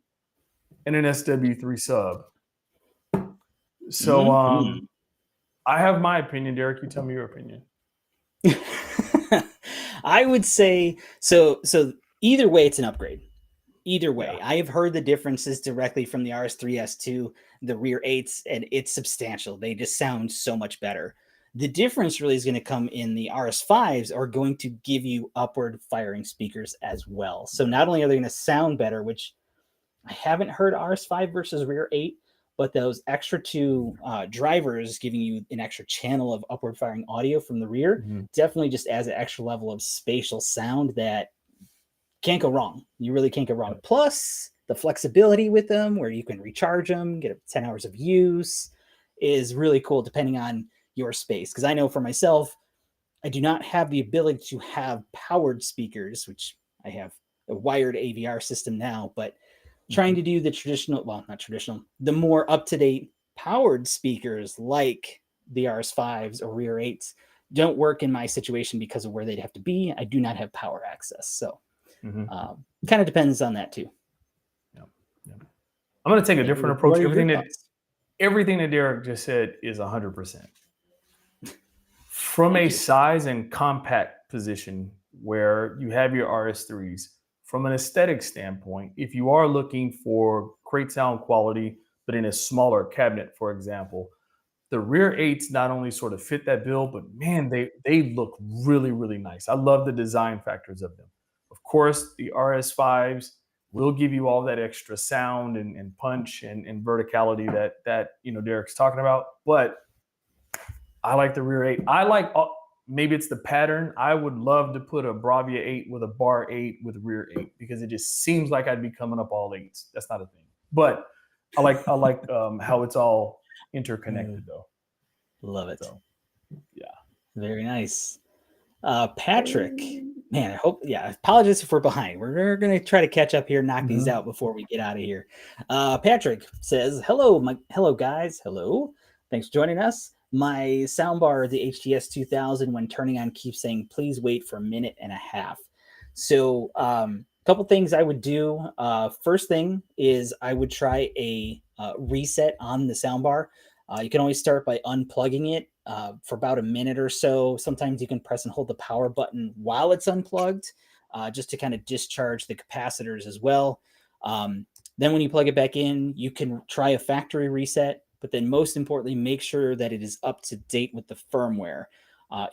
and an SW3 sub. So I have my opinion, Derek. You tell me your opinion. I would say so either way, it's an upgrade. Either way, I have heard the differences directly from the RS3S to the Rear 8s, and it's substantial. They just sound so much better. The difference really is going to come in the RS5s are going to give you upward firing speakers as well. So not only are they going to sound better, which I haven't heard RS5 versus Rear 8, but those extra two drivers giving you an extra channel of upward firing audio from the rear definitely just adds an extra level of spatial sound that can't go wrong. You really can't go wrong. Plus, the flexibility with them where you can recharge them, get 10 hours of use is really cool depending on your space. Because I know for myself, I do not have the ability to have powered speakers, which I have a wired AVR system now, but trying to do the traditional, well, not traditional, the more up-to-date powered speakers like the RS5s or Rear 8s don't work in my situation because of where they'd have to be. I do not have power access. So kind of depends on that too. I'm going to take a different approach. Everything that Derek just said is 100%. From a size and compact position where you have your RS3s, from an aesthetic standpoint, if you are looking for great sound quality, but in a smaller cabinet, for example, the Rear 8s not only sort of fit that bill, but man, they look really, really nice. I love the design factors of them. Of course, the RS5s will give you all that extra sound and punch and verticality that Derek's talking about. But I like the Rear 8. I like maybe it's the pattern. I would love to put a Bravia 8 with a Bar 8 with a Rear 8 because it just seems like I'd be coming up all 8s. That's not a thing. But I like how it's all interconnected though. Love it. So, yeah. Very nice. Patrick, man, apologies if we're behind. We're going to try to catch up here, knock these out before we get out of here. Patrick says, hello guys. Hello. Thanks for joining us. My soundbar, the HTS 2000, when turning on, keeps saying, please wait for a minute and a half. So a couple things I would do. First thing is I would try a reset on the soundbar. You can always start by unplugging it for about a minute or so. Sometimes you can press and hold the power button while it's unplugged, just to kind of discharge the capacitors as well. Then when you plug it back in, you can try a factory reset. But then most importantly, make sure that it is up to date with the firmware.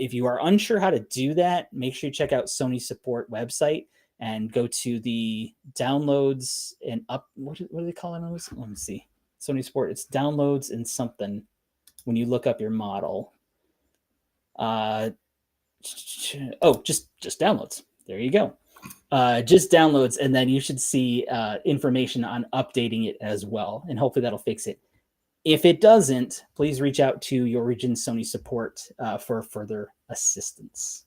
If you are unsure how to do that, make sure you check out Sony support website and go to the downloads and what do they call it? Let me see. Sony support, it's downloads and something when you look up your model. Just downloads. There you go. Just downloads, and then you should see information on updating it as well, and hopefully that'll fix it. If it doesn't, please reach out to your region Sony support for further assistance.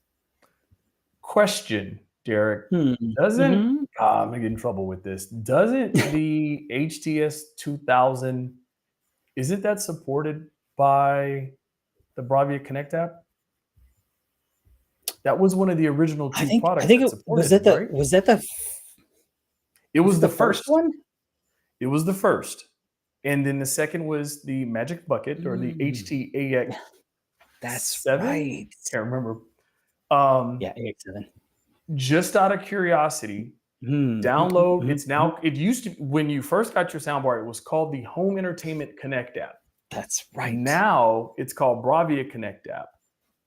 Question, Derek. Doesn't I'm gonna get in trouble with this. Doesn't the HTS 2000 isn't that supported by the Bravia Connect app? That was one of the original I two think products it that was supported that it, right? It was was it the the first first. one? It was the first. And then the second was the Magic Bucket or the Mm, that's HTAX7. right. Can't remember. Um, Yeah, AX7. just out of curiosity, Mm, mm, mm, download. mm, It's mm. now, it used to, when you first got your soundbar, it was called the Home Entertainment Connect app. That's right. Now it's called Bravia Connect app.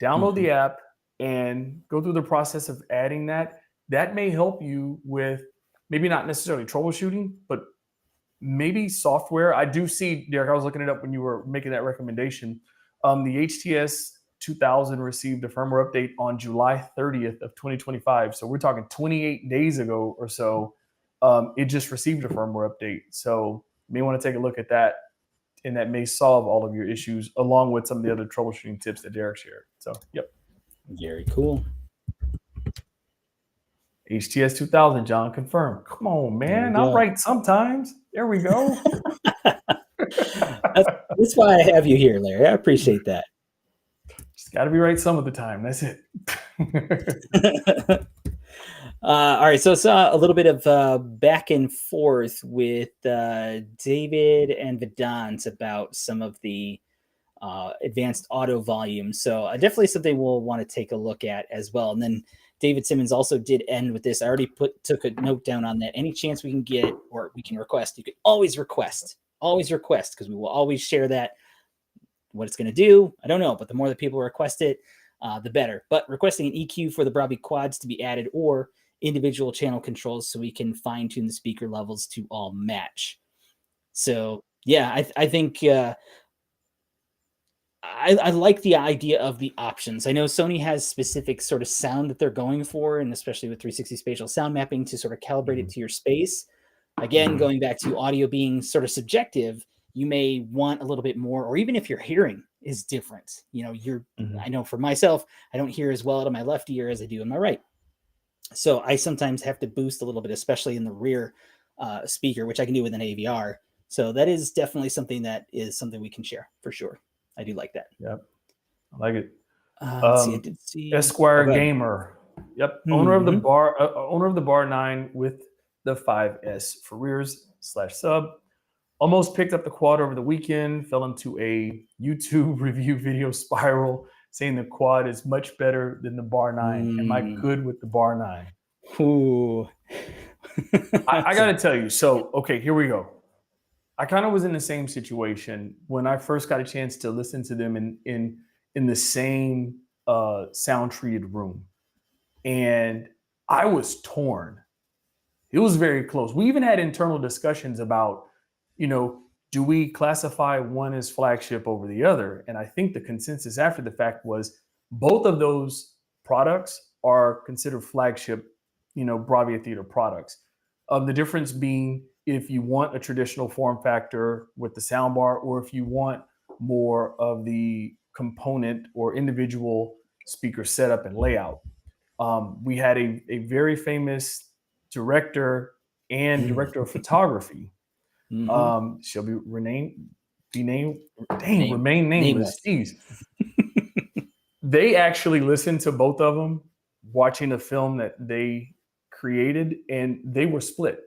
Download Mhm. the app and go through the process of adding that. That may help you with maybe not necessarily troubleshooting, but maybe software. I do see, Derek, I was looking it up when you were making that recommendation. The HTS 2000 received a firmware update on July 30th of 2025. So we're talking 28 days ago or so. It just received a firmware update. So you may want to take a look at that, and that may solve all of your issues along with some of the other troubleshooting tips that Derek shared. So, yep. Very cool. HTS 2000, John, confirmed. Come on, There we man. I'm go. right sometimes. There we go. That's why I have you here, Larry. I appreciate that. Just got to be right some of the time. That's it. All right, so it's a little bit of back and forth with David and Vedant about some of the advanced auto volume. So definitely something we'll want to take a look at as well. And then David Simmons also did end with this. I already took a note down on that. Any chance we can get or we can request, you can always request, because we will always share that. What it's going to do, I don't know, but the more that people request it, the better. But requesting an EQ for the Bravia quads to be added or individual channel controls so we can fine tune the speaker levels to all match. So yeah, I think I like the idea of the options. I know Sony has specific sort of sound that they're going for, and especially with 360 spatial sound mapping to sort of calibrate it to your space. Again, going back to audio being sort of subjective, you may want a little bit more, or even if your hearing is different. I know for myself, I don't hear as well out of my left ear as I do in my right. So I sometimes have to boost a little bit, especially in the rear speaker, which I can do with an AVR. So that is definitely something we can share for sure. I do like that. Yep. I like it. Let's see. I did see Esquire go ahead. Gamer. Yep. Mhm. Owner of the Bar 9 with the 5S for rears/sub. Almost picked up the quad over the weekend, fell into a YouTube review video spiral saying the quad is much better than the Bar 9. Am I good with the Bar 9? Ooh. I got to tell you. So, okay, here we go. I kind of was in the same situation when I first got a chance to listen to them in the same sound treated room, and I was torn. It was very close. We even had internal discussions about, do we classify one as flagship over the other? And I think the consensus after the fact was both of those products are considered flagship, Bravia Theater products. The difference being if you want a traditional form factor with the soundbar, or if you want more of the component or individual speaker setup and layout. We had a very famous director and director of photography. She'll remain nameless. Jeez. They actually listened to both of them watching a film that they created, and they were split.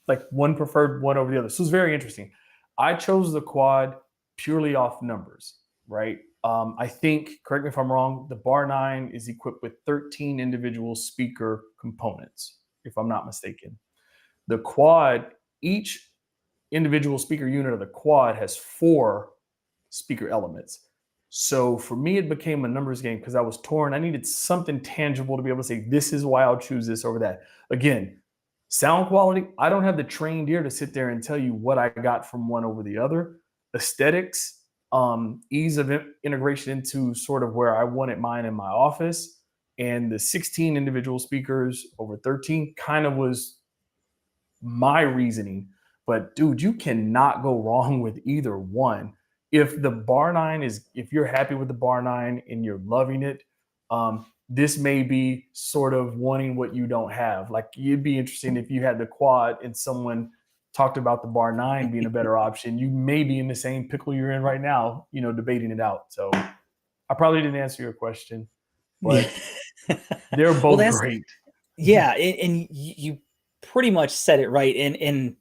Like one preferred one over the other. So it's very interesting. I chose the quad purely off numbers, right? I think, correct me if I'm wrong, the Bar 9 is equipped with 13 individual speaker components, if I'm not mistaken. The quad, each individual speaker unit of the quad has 4 speaker elements. So for me, it became a numbers game because I was torn. I needed something tangible to be able to say, this is why I'll choose this over that. Again, sound quality, I don't have the trained ear to sit there and tell you what I got from one over the other. Aesthetics, ease of integration into sort of where I wanted mine in my office, and the 16 individual speakers over 13 kind of was my reasoning. But dude, you cannot go wrong with either one. If the Bar 9 if you're happy with the Bar 9 and you're loving it, this may be sort of wanting what you don't have. Like, it'd be interesting if you had the quad and someone talked about the Bar 9 being a better option. You may be in the same pickle you're in right now, debating it out. So I probably didn't answer your question, but They're Well, both great. Yeah, and you pretty much said it right. And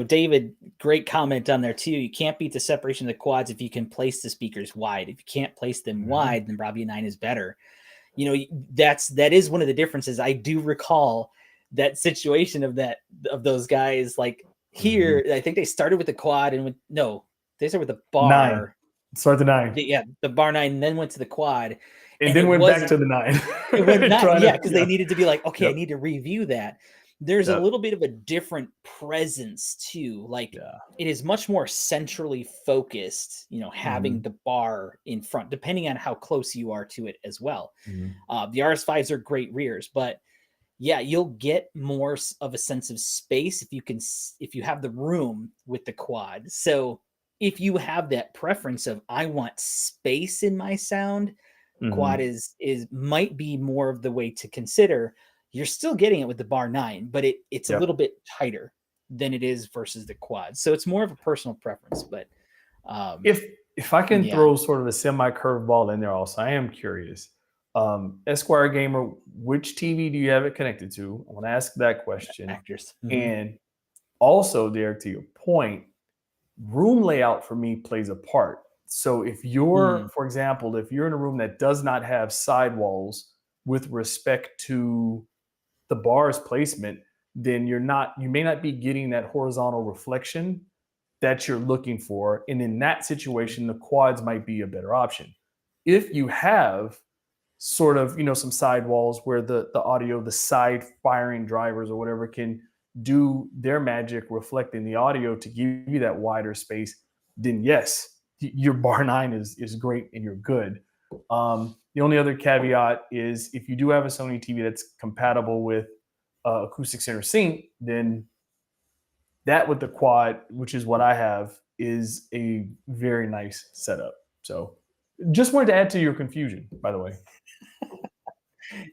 David, great comment on there too. You can't beat the separation of the quads if you can place the speakers wide. If you can't place them wide, then Bravia 9 is better. That is one of the differences. I do recall that situation of those guys. Like here, I think they started with the quad and they started with the bar. 9. Start the 9. The bar 9, and then went to the quad. And then went back to the 9. It went 9, because they needed to be like, okay, I need to review that. There's a little bit of a different presence too. Like it is much more centrally focused, having the bar in front, depending on how close you are to it as well. The RS5s are great rears, but yeah, you'll get more of a sense of space if you have the room with the quad. So if you have that preference of I want space in my sound, quad might be more of the way to consider. You're still getting it with the bar 9, but it's a little bit tighter than it is versus the quad. So it's more of a personal preference. But if I can throw sort of a semi-curved ball in there also, I am curious. Esquire Gamer, which TV do you have it connected to? I want to ask that question. Actors. And also, Derek, to your point, room layout for me plays a part. So if you're, for example, if you're in a room that does not have sidewalls with respect to the bar's placement, then you may not be getting that horizontal reflection that you're looking for. And in that situation, the quads might be a better option. If you have sort of, some sidewalls where the audio, the side firing drivers or whatever can do their magic reflecting the audio to give you that wider space, then yes, your bar 9 is great and you're good. The only other caveat is if you do have a Sony TV that's compatible with acoustic center sync, then that with the quad, which is what I have, is a very nice setup. So just wanted to add to your confusion, by the way.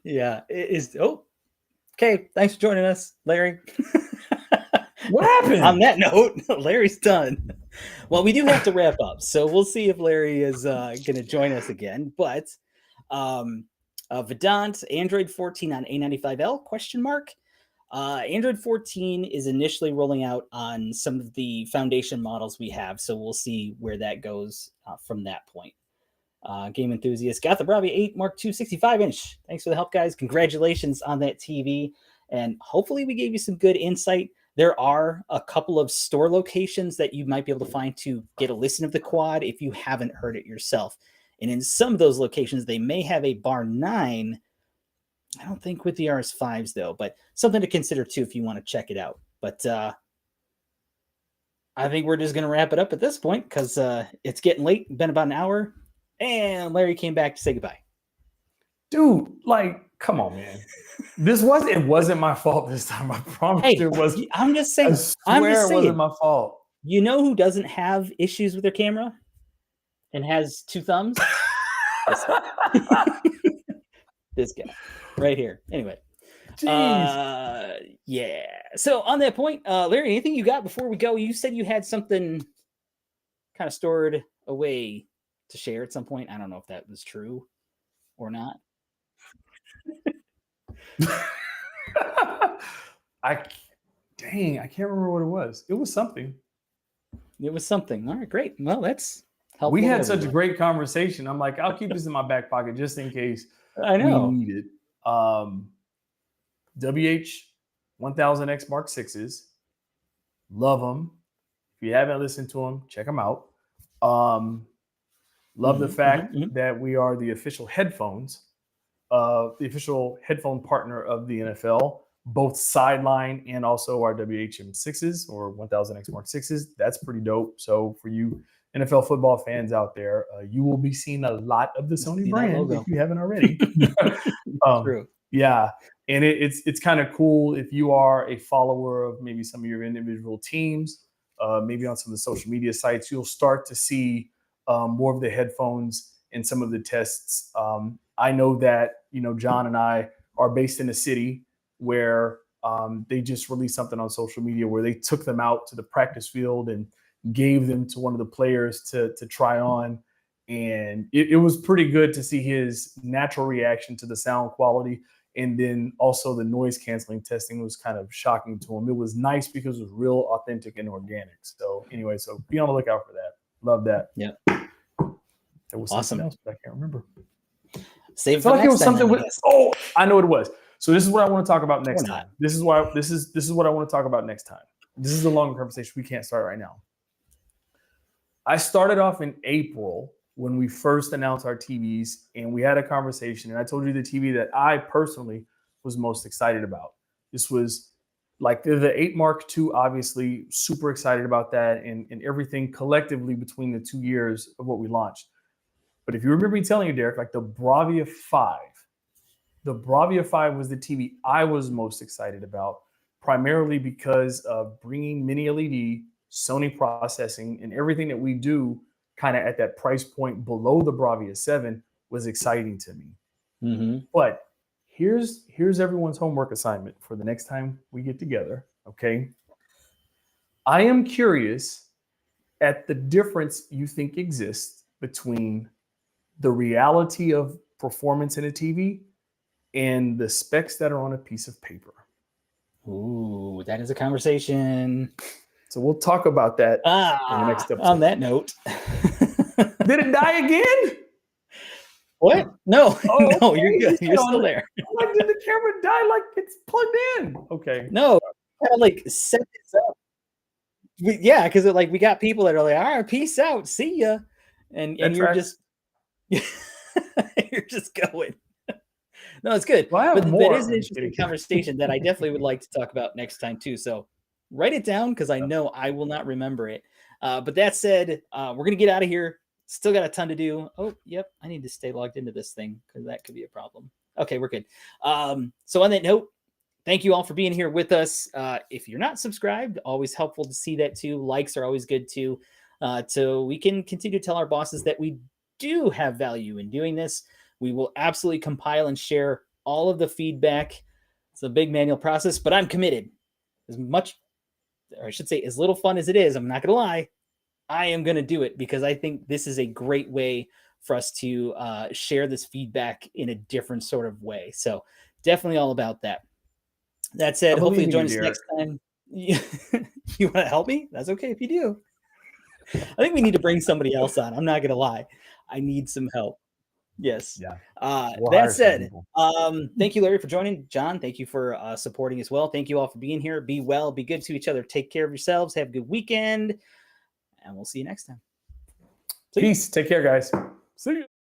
Yeah, okay. Thanks for joining us, Larry. What happened? On that note, Larry's done. Well, we do have to wrap up, so we'll see if Larry is going to join us again. But Vedant, Android 14 on A95L, question mark. Android 14 is initially rolling out on some of the foundation models we have, so we'll see where that goes from that point. Game enthusiast got the Bravia 8 Mark II 65-inch. Thanks for the help, guys. Congratulations on that TV, and hopefully we gave you some good insight. There are a couple of store locations that you might be able to find to get a listen of the quad if you haven't heard it yourself. And in some of those locations, they may have a bar 9. I don't think with the RS5s, though, but something to consider, too, if you want to check it out. But I think we're just going to wrap it up at this point because it's getting late. It's been about an hour. And Larry came back to say goodbye. Dude, come on, man. It wasn't my fault this time. I promise it wasn't. I'm just saying. I swear it wasn't my fault. You know who doesn't have issues with their camera and has 2 thumbs? This guy right here. Anyway. Yeah. So on that point, Larry, anything you got before we go? You said you had something kind of stored away to share at some point. I don't know if that was true or not. I can't remember what it was. It was something. It was something. All right, great. Well, that's helpful. We had such a great conversation. I'm like, I'll keep this in my back pocket just in case we need it. WH-1000X Mark VIs. Love them. If you haven't listened to them, check them out. Love the fact that we are the official headphones, the official headphone partner of the NFL, both sideline and also our WHM6s or 1000X Mark VIs. That's pretty dope. So for you NFL football fans out there, you will be seeing a lot of the Sony brand if you haven't already. True. Yeah. And it's kind of cool if you are a follower of maybe some of your individual teams, maybe on some of the social media sites, you'll start to see more of the headphones in some of the tests. I know that, John and I are based in a city where they just released something on social media where they took them out to the practice field and gave them to one of the players to try on. And it was pretty good to see his natural reaction to the sound quality. And then also the noise canceling testing was kind of shocking to him. It was nice because it was real authentic and organic. So anyway, so be on the lookout for that. Love that. Yeah. There was Awesome. something else, but I can't remember. Save I feel like it was something then, with, oh, I know what it was. So this is what I want to talk about next Or not. time. This is what I want to talk about next time. This is a longer conversation. We can't start right now. I started off in April when we first announced our TVs, and we had a conversation, and I told you the TV that I personally was most excited about. This was like the 8 Mark II, obviously super excited about that, and everything collectively between the 2 years of what we launched. But if you remember me telling you, Derek, like the Bravia 5 was the TV I was most excited about, primarily because of bringing mini LED, Sony processing, and everything that we do kind of at that price point below the Bravia 7 was exciting to me. Mm-hmm. But here's everyone's homework assignment for the next time we get together, okay? I am curious at the difference you think exists between the reality of performance in a TV and the specs that are on a piece of paper. Ooh, that is a conversation. So we'll talk about that in the next episode. On that note. Did it die again? What? No, Oh, no, you're good. You're still there. Like, did the camera die like it's plugged in? Okay. No, kind of like set this up. Yeah, because like we got people that are like, all right, peace out, see ya, and you're just you're just going. No, it's good. Well, but more. that is an interesting conversation that I definitely would like to talk about next time too. So write it down because I know I will not remember it. But that said, we're going to get out of here. Still got a ton to do. Oh, yep. I need to stay logged into this thing because that could be a problem. Okay, we're good. So on that note, thank you all for being here with us. If you're not subscribed, always helpful to see that too. Likes are always good too. So we can continue to tell our bosses that we do have value in doing this. We will absolutely compile and share all of the feedback. It's a big manual process, but I'm committed. As much, or I should say, as little fun as it is, I'm not going to lie, I am going to do it because I think this is a great way for us to share this feedback in a different sort of way. So definitely all about that. That said, hopefully join us next time. You want to help me? That's okay if you do. I think we need to bring somebody else on. I'm not going to lie. I need some help. Yes. Yeah. That said, thank you, Larry, for joining. John, thank you for supporting as well. Thank you all for being here. Be well, be good to each other. Take care of yourselves. Have a good weekend. And we'll see you next time. Peace. Take care, guys. See you.